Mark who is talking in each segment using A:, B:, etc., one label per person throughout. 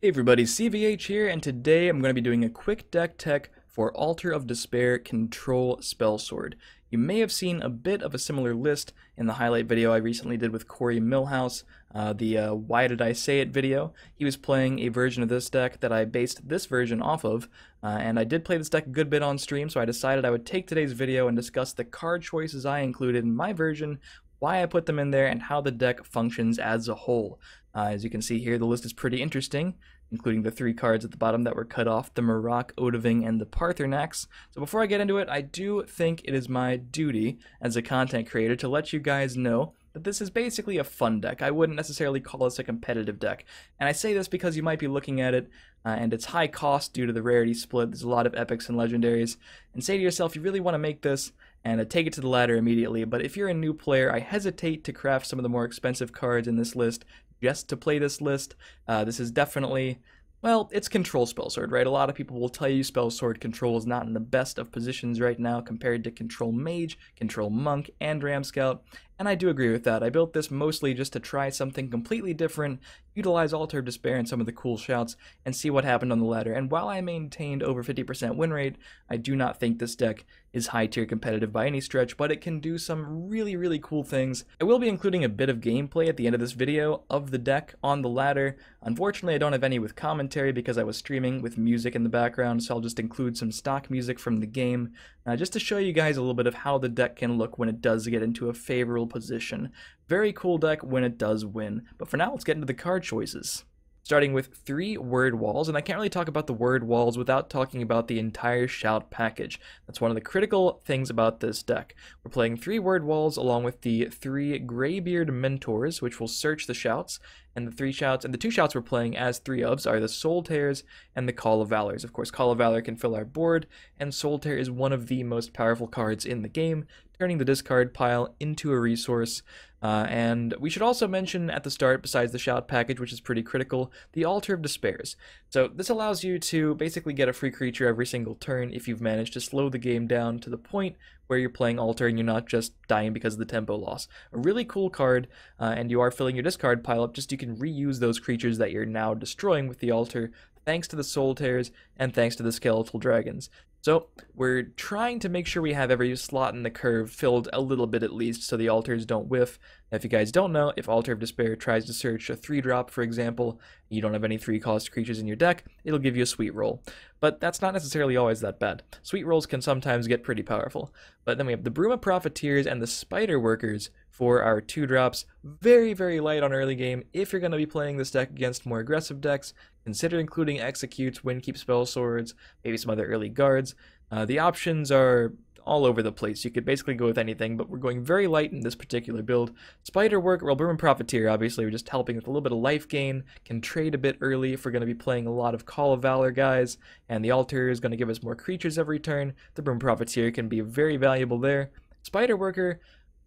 A: Hey everybody, CVH here, and today I'm going to be doing a quick deck tech for Altar of Despair Control Spellsword. You may have seen a bit of a similar list in the highlight video I recently did with Corey Millhouse, the Why Did I Say It video. He was playing a version of this deck that I based this version off of, and I did play this deck a good bit on stream, so I decided I would take today's video and discuss the card choices I included in my version, why I put them in there, and how the deck functions as a whole. As you can see here, the list is pretty interesting, including the 3 cards at the bottom that were cut off, the Marak, Odoving, and the Parthenax. So before I get into it, I do think it is my duty as a content creator to let you guys know that this is basically a fun deck. I wouldn't necessarily call this a competitive deck. And I say this because you might be looking at it, and it's high cost due to the rarity split. There's a lot of epics and legendaries, and say to yourself, you really want to make this and take it to the ladder immediately. But if you're a new player, I hesitate to craft some of the more expensive cards in this list just to play this list. This is definitely, well, it's Control Spellsword, right? A lot of people will tell you Spellsword Control is not in the best of positions right now compared to Control Mage, Control Monk, and Ram Scout, and I do agree with that. I built this mostly just to try something completely different, utilize Altar of Despair and some of the cool shouts, and see what happened on the ladder. And while I maintained over 50% win rate, I do not think this deck is high-tier competitive by any stretch, but it can do some really cool things. I will be including a bit of gameplay at the end of this video of the deck on the ladder. Unfortunately, I don't have any with commentary because I was streaming with music in the background, so I'll just include some stock music from the game, just to show you guys a little bit of how the deck can look when it does get into a favorable position. Very cool deck when it does win. But for now, let's get into the card choices. Starting with 3 word walls, and I can't really talk about the word walls without talking about the entire shout package. That's one of the critical things about this deck. We're playing 3 word walls along with the 3 Greybeard Mentors, which will search the shouts, and the 3 shouts, and the 2 shouts we're playing as 3 ofs are the Soul Tears and the Call of Valors. Of course, Call of Valor can fill our board, and Soul Tear is one of the most powerful cards in the game, turning the discard pile into a resource. And we should also mention at the start, besides the shout package, which is pretty critical, the Altar of Despairs. So this allows you to basically get a free creature every single turn if you've managed to slow the game down to the point where you're playing Altar and you're not just dying because of the tempo loss. A really cool card, and you are filling your discard pile up, just you can reuse those creatures that you're now destroying with the Altar, thanks to the Soul Tears and thanks to the Skeletal Dragons. So we're trying to make sure we have every slot in the curve filled a little bit at least so the altars don't whiff. Now, if you guys don't know, if Altar of Despair tries to search a 3-drop, for example, you don't have any 3-cost creatures in your deck, it'll give you a sweet roll. But that's not necessarily always that bad. Sweet rolls can sometimes get pretty powerful. But then we have the Bruma Profiteers and the Spider Workers for our 2-drops. Very light on early game. If you're going to be playing this deck against more aggressive decks, consider including Executes, Windkeep Spellswords, maybe some other early guards. The options are all over the place. You could basically go with anything, but we're going very light in this particular build. Spider Work, well, Bruma Profiteer, obviously, we're just helping with a little bit of life gain, can trade a bit early if we're going to be playing a lot of Call of Valor guys, and the Altar is going to give us more creatures every turn. The Bruma Profiteer can be very valuable there. Spider Worker,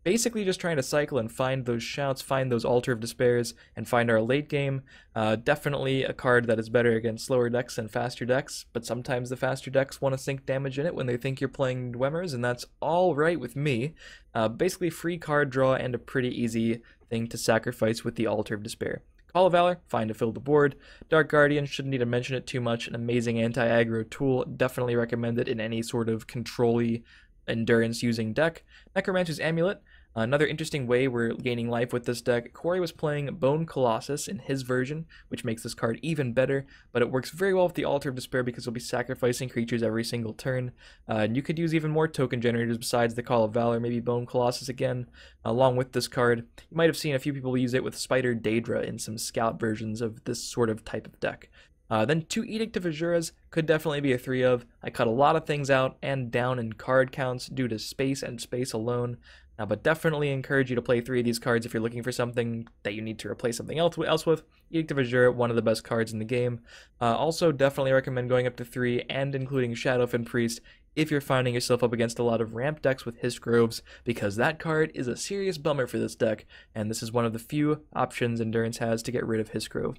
A: basically just trying to cycle and find those shouts, find those Altar of Despairs, and find our late game. Definitely a card that is better against slower decks and faster decks, but sometimes the faster decks want to sink damage in it when they think you're playing Dwemmers, and that's all right with me. Basically free card draw and a pretty easy thing to sacrifice with the Altar of Despair. Call of Valor, fine to fill the board. Dark Guardian, shouldn't need to mention it too much, an amazing anti-aggro tool, definitely recommend it in any sort of control-y endurance using deck. Necromancer's Amulet, another interesting way we're gaining life with this deck. Corey was playing Bone Colossus in his version, which makes this card even better, but it works very well with the Altar of Despair because you'll be sacrificing creatures every single turn. And you could use even more token generators besides the Call of Valor, maybe Bone Colossus again, along with this card. You might have seen a few people use it with Spider Daedra in some scout versions of this sort of type of deck. Then 2 Edict of Azuras could definitely be a 3 of. I cut a lot of things out and down in card counts due to space and space alone, but definitely encourage you to play 3 of these cards if you're looking for something that you need to replace something else with. Edict of Azure, one of the best cards in the game. Also definitely recommend going up to 3 and including Shadowfen Priest if you're finding yourself up against a lot of ramp decks with Hiss Groves, because that card is a serious bummer for this deck, and this is one of the few options Endurance has to get rid of Hiss Grove.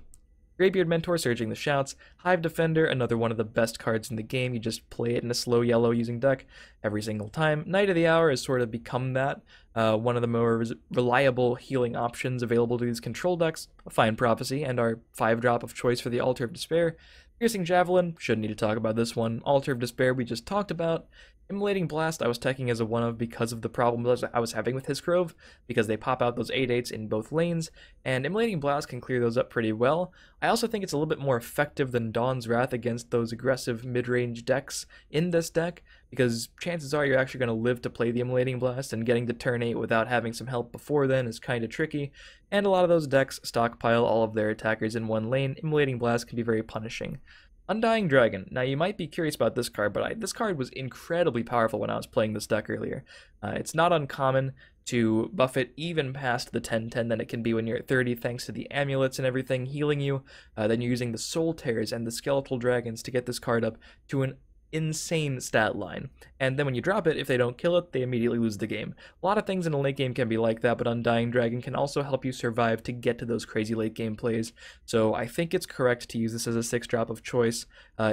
A: Greybeard Mentor, Surging the Shouts. Hive Defender, another one of the best cards in the game. You just play it in a slow yellow using deck every single time. Knight of the Hour has sort of become that. One of the more reliable healing options available to these control decks. A fine prophecy, and our 5-drop of choice for the Altar of Despair. Piercing Javelin, shouldn't need to talk about this one. Altar of Despair we just talked about. Immolating Blast I was teching as a 1-of because of the problems I was having with his Grove, because they pop out those 8/8s in both lanes, and Immolating Blast can clear those up pretty well. I also think it's a little bit more effective than Dawn's Wrath against those aggressive mid-range decks in this deck, because chances are you're actually going to live to play the Immolating Blast, and getting to turn 8 without having some help before then is kind of tricky, and a lot of those decks stockpile all of their attackers in one lane. Immolating Blast can be very punishing. Undying Dragon. Now you might be curious about this card, but this card was incredibly powerful when I was playing this deck earlier. It's not uncommon to buff it even past the 10/10 than it can be when you're at 30 thanks to the amulets and everything healing you. Then you're using the Soul Tears and the Skeletal Dragons to get this card up to an insane stat line, and then when you drop it, if they don't kill it, they immediately lose the game. A lot of things in a late game can be like that, but Undying Dragon can also help you survive to get to those crazy late game plays, so I think it's correct to use this as a 6-drop of choice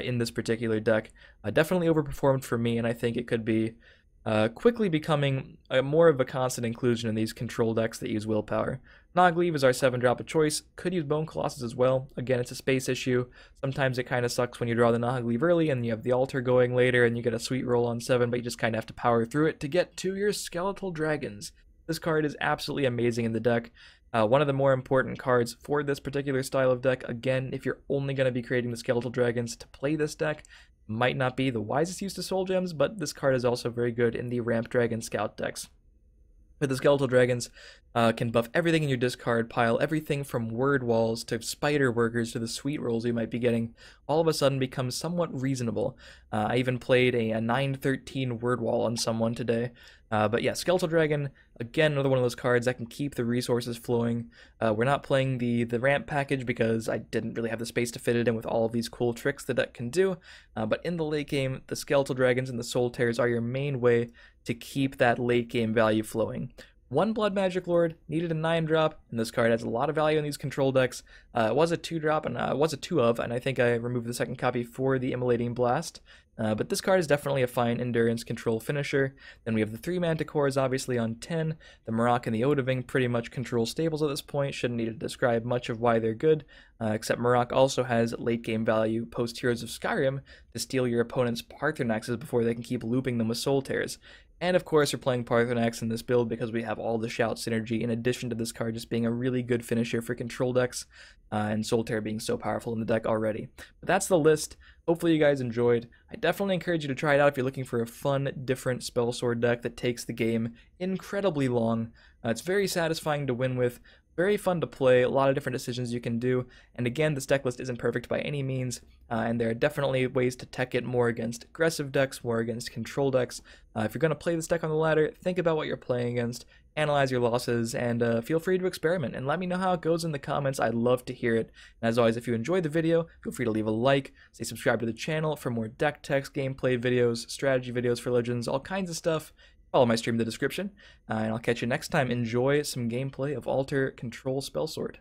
A: in this particular deck. Definitely overperformed for me, and I think it could be quickly becoming more of a constant inclusion in these control decks that use willpower. Nogleave is our 7-drop of choice. Could use Bone Colossus as well. Again, it's a space issue. Sometimes it kind of sucks when you draw the Nogleave early and you have the altar going later and you get a sweet roll on 7, but you just kind of have to power through it to get to your Skeletal Dragons. This card is absolutely amazing in the deck. One of the more important cards for this particular style of deck. Again, if you're only going to be creating the Skeletal Dragons to play this deck, might not be the wisest use of Soul Gems, but this card is also very good in the Ramp Dragon Scout decks. But the Skeletal Dragons can buff everything in your discard pile, everything from Word Walls to Spider Workers to the sweet rolls you might be getting, all of a sudden becomes somewhat reasonable. I even played a 9/13 Word Wall on someone today. But yeah, Skeletal Dragon, again, another one of those cards that can keep the resources flowing. We're not playing the ramp package because I didn't really have the space to fit it in with all of these cool tricks the deck can do. But in the late game, the Skeletal Dragons and the Soul Tears are your main way to keep that late game value flowing. One Blood Magic Lord needed a 9-drop, and this card has a lot of value in these control decks. It was a 2-drop, and it was a 2-of, and I think I removed the second copy for the Immolating Blast. But this card is definitely a fine endurance control finisher. Then we have the 3 Manticores, obviously, on 10. The Marak and the Odoving pretty much control stables at this point. Shouldn't need to describe much of why they're good, except Marak also has late game value post Heroes of Skyrim to steal your opponent's Parthenaxes before they can keep looping them with Soul Tears. And of course, we're playing Parthenax in this build because we have all the Shout synergy, in addition to this card just being a really good finisher for control decks, and Soul Tear being so powerful in the deck already. But that's the list. Hopefully you guys enjoyed. I definitely encourage you to try it out if you're looking for a fun, different Spellsword deck that takes the game incredibly long. It's very satisfying to win with, very fun to play, a lot of different decisions you can do, and again, this deck list isn't perfect by any means, and there are definitely ways to tech it more against aggressive decks, more against control decks. If you're going to play this deck on the ladder, think about what you're playing against, analyze your losses, and feel free to experiment, and let me know how it goes in the comments. I'd love to hear it. And as always, if you enjoyed the video, feel free to leave a like, stay subscribed to the channel for more deck techs, gameplay videos, strategy videos for Legends, all kinds of stuff. Follow my stream in the description, and I'll catch you next time. Enjoy some gameplay of Altar Control Spellsword.